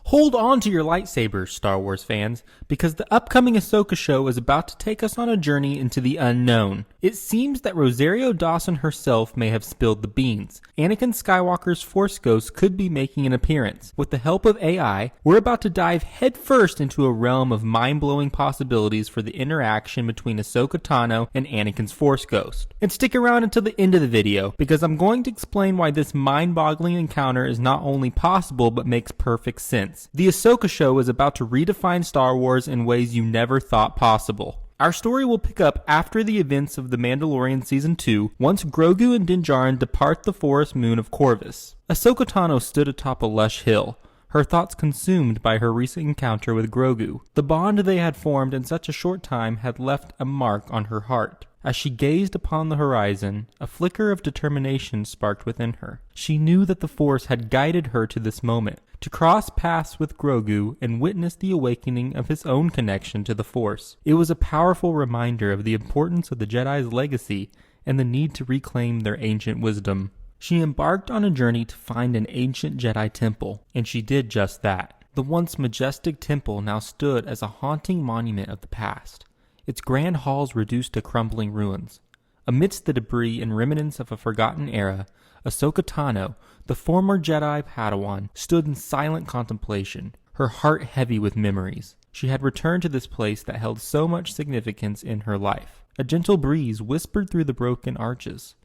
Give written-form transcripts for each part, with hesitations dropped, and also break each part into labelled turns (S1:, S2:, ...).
S1: Hold on to your lightsabers, Star Wars fans, because the upcoming Ahsoka show is about to take us on a journey into the unknown. It seems that Rosario Dawson herself may have spilled the beans. Anakin Skywalker's Force Ghost could be making an appearance. With the help of AI, we're about to dive headfirst into a realm of mind-blowing possibilities for the interaction between Ahsoka Tano and Anakin's Force Ghost. And stick around until the end of the video, because I'm going to explain why this mind-boggling encounter is not only possible but makes perfect sense. The Ahsoka show is about to redefine Star Wars in ways you never thought possible. Our story will pick up after the events of The Mandalorian Season 2, once Grogu and Din Djarin depart the forest moon of Corvus. Ahsoka Tano stood atop a lush hill, her thoughts consumed by her recent encounter with Grogu. The bond they had formed in such a short time had left a mark on her heart. As she gazed upon the horizon, a flicker of determination sparked within her. She knew that the Force had guided her to this moment, to cross paths with Grogu and witness the awakening of his own connection to the Force. It was a powerful reminder of the importance of the Jedi's legacy and the need to reclaim their ancient wisdom. She embarked on a journey to find an ancient Jedi temple, and she did just that. The once majestic temple now stood as a haunting monument of the past, its grand halls reduced to crumbling ruins. Amidst the debris and remnants of a forgotten era, Ahsoka Tano, the former Jedi Padawan, stood in silent contemplation, her heart heavy with memories. She had returned to this place that held so much significance in her life. A gentle breeze whispered through the broken arches.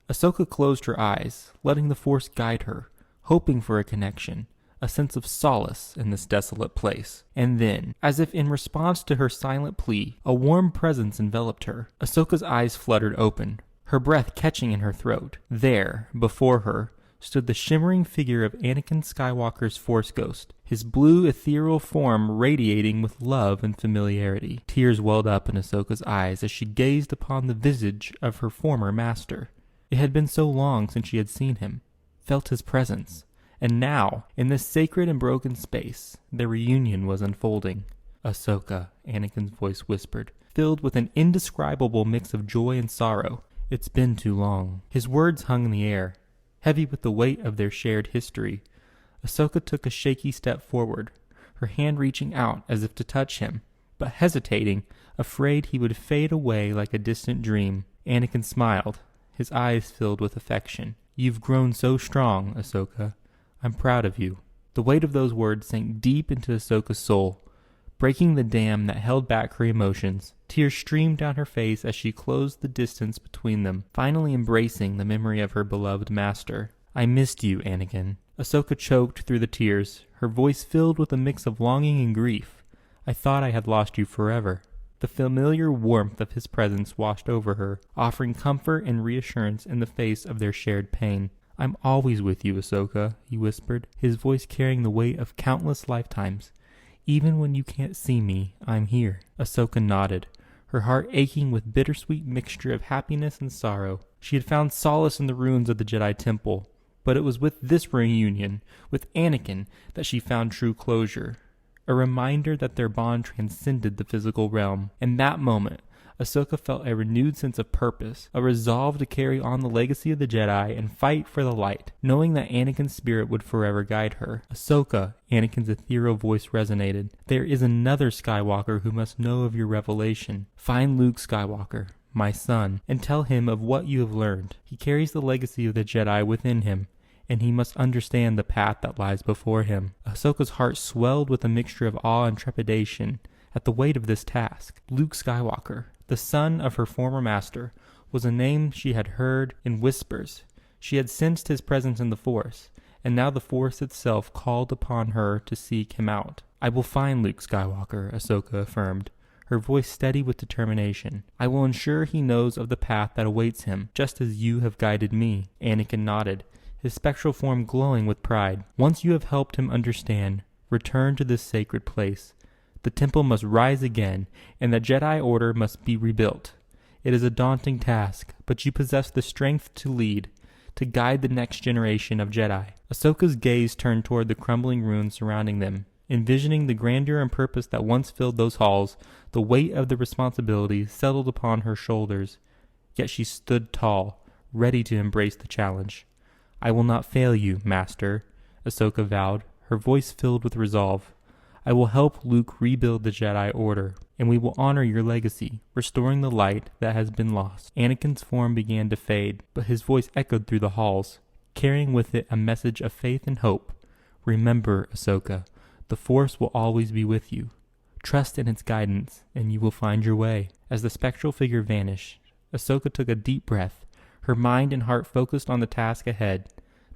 S1: Ahsoka closed her eyes, letting the Force guide her, hoping for a connection, a sense of solace in this desolate place. And then, as if in response to her silent plea, a warm presence enveloped her. Ahsoka's eyes fluttered open, her breath catching in her throat. There, before her, stood the shimmering figure of Anakin Skywalker's Force Ghost, his blue ethereal form radiating with love and familiarity. Tears welled up in Ahsoka's eyes as she gazed upon the visage of her former master. It had been so long since she had seen him, felt his presence. And now, in this sacred and broken space, their reunion was unfolding. "Ahsoka," Anakin's voice whispered, filled with an indescribable mix of joy and sorrow. "It's been too long." His words hung in the air, heavy with the weight of their shared history. Ahsoka took a shaky step forward, her hand reaching out as if to touch him, but hesitating, afraid he would fade away like a distant dream. Anakin smiled, his eyes filled with affection. "You've grown so strong, Ahsoka. I'm proud of you." The weight of those words sank deep into Ahsoka's soul, breaking the dam that held back her emotions. Tears streamed down her face as she closed the distance between them, finally embracing the memory of her beloved master. "I missed you, Anakin." Ahsoka choked through the tears, her voice filled with a mix of longing and grief. "I thought I had lost you forever." The familiar warmth of his presence washed over her, offering comfort and reassurance in the face of their shared pain. "I'm always with you, Ahsoka," he whispered, his voice carrying the weight of countless lifetimes. "Even when you can't see me, I'm here." Ahsoka nodded, her heart aching with bittersweet mixture of happiness and sorrow. She had found solace in the ruins of the Jedi Temple, but it was with this reunion, with Anakin, that she found true closure. A reminder that their bond transcended the physical realm. In that moment, Ahsoka felt a renewed sense of purpose, a resolve to carry on the legacy of the Jedi and fight for the light, knowing that Anakin's spirit would forever guide her. "Ahsoka," Anakin's ethereal voice resonated, "there is another Skywalker who must know of your revelation. Find Luke Skywalker, my son, and tell him of what you have learned. He carries the legacy of the Jedi within him, and he must understand the path that lies before him." Ahsoka's heart swelled with a mixture of awe and trepidation at the weight of this task. Luke Skywalker, the son of her former master, was a name she had heard in whispers. She had sensed his presence in the Force, and now the Force itself called upon her to seek him out. "I will find Luke Skywalker," Ahsoka affirmed, her voice steady with determination. "I will ensure he knows of the path that awaits him, just as you have guided me." Anakin nodded, his spectral form glowing with pride. "Once you have helped him understand, return to this sacred place. The temple must rise again, and the Jedi Order must be rebuilt. It is a daunting task, but you possess the strength to lead, to guide the next generation of Jedi." Ahsoka's gaze turned toward the crumbling ruins surrounding them. Envisioning the grandeur and purpose that once filled those halls, the weight of the responsibility settled upon her shoulders. Yet she stood tall, ready to embrace the challenge. "I will not fail you, Master," Ahsoka vowed, her voice filled with resolve. "I will help Luke rebuild the Jedi Order, and we will honor your legacy, restoring the light that has been lost." Anakin's form began to fade, but his voice echoed through the halls, carrying with it a message of faith and hope. "Remember, Ahsoka, the Force will always be with you. Trust in its guidance, and you will find your way." As the spectral figure vanished, Ahsoka took a deep breath, her mind and heart focused on the task ahead.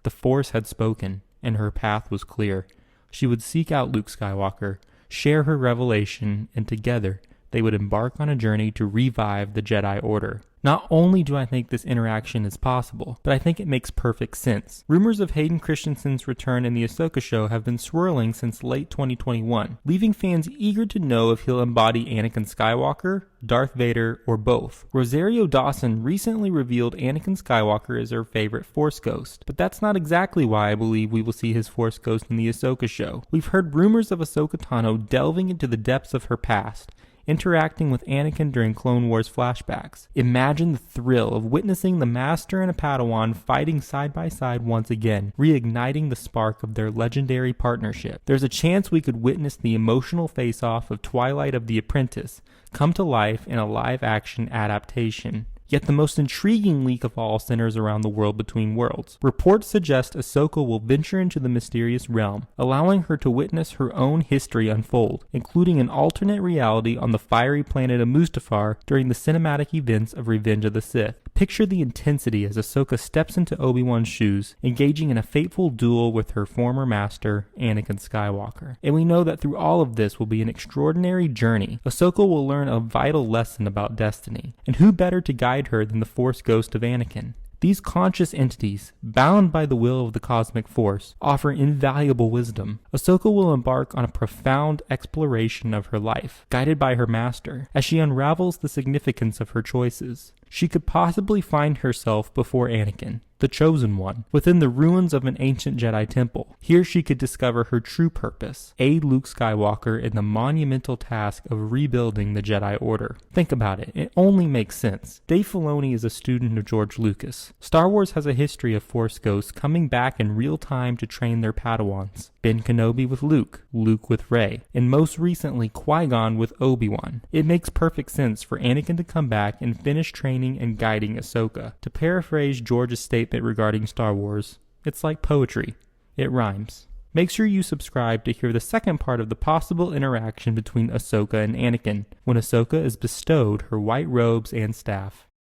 S1: The Force had spoken, and her path was clear. She would seek out Luke Skywalker, share her revelation, and together they would embark on a journey to revive the Jedi Order. Not only do I think this interaction is possible, but I think it makes perfect sense. Rumors of Hayden Christensen's return in the Ahsoka show have been swirling since late 2021, leaving fans eager to know if he'll embody Anakin Skywalker, Darth Vader, or both. Rosario Dawson recently revealed Anakin Skywalker is her favorite Force ghost, but that's not exactly why I believe we will see his Force ghost in the Ahsoka show. We've heard rumors of Ahsoka Tano delving into the depths of her past, interacting with Anakin during Clone Wars flashbacks. Imagine the thrill of witnessing the Master and a Padawan fighting side by side once again, reigniting the spark of their legendary partnership. There's a chance we could witness the emotional face-off of Twilight of the Apprentice come to life in a live-action adaptation. Yet the most intriguing leak of all centers around the world between worlds. Reports suggest Ahsoka will venture into the mysterious realm, allowing her to witness her own history unfold, including an alternate reality on the fiery planet of Mustafar during the cinematic events of Revenge of the Sith. Picture the intensity as Ahsoka steps into Obi-Wan's shoes, engaging in a fateful duel with her former master, Anakin Skywalker. And we know that through all of this will be an extraordinary journey. Ahsoka will learn a vital lesson about destiny, and who better to guide her than the Force ghost of Anakin? These conscious entities, bound by the will of the cosmic force, offer invaluable wisdom. Ahsoka will embark on a profound exploration of her life, guided by her master, as she unravels the significance of her choices. She could possibly find herself before Anakin, the Chosen One, within the ruins of an ancient Jedi temple. Here she could discover her true purpose, aid Luke Skywalker in the monumental task of rebuilding the Jedi Order. Think about it, it only makes sense. Dave Filoni is a student of George Lucas. Star Wars has a history of Force ghosts coming back in real time to train their Padawans. Ben Kenobi with Luke, Luke with Rey, and most recently Qui-Gon with Obi-Wan. It makes perfect sense for Anakin to come back and finish training and guiding Ahsoka. To paraphrase George's statement regarding Star Wars, it's like poetry. It rhymes. Make sure you subscribe to hear the second part of the possible interaction between Ahsoka and Anakin, when Ahsoka is bestowed her white robes and staff.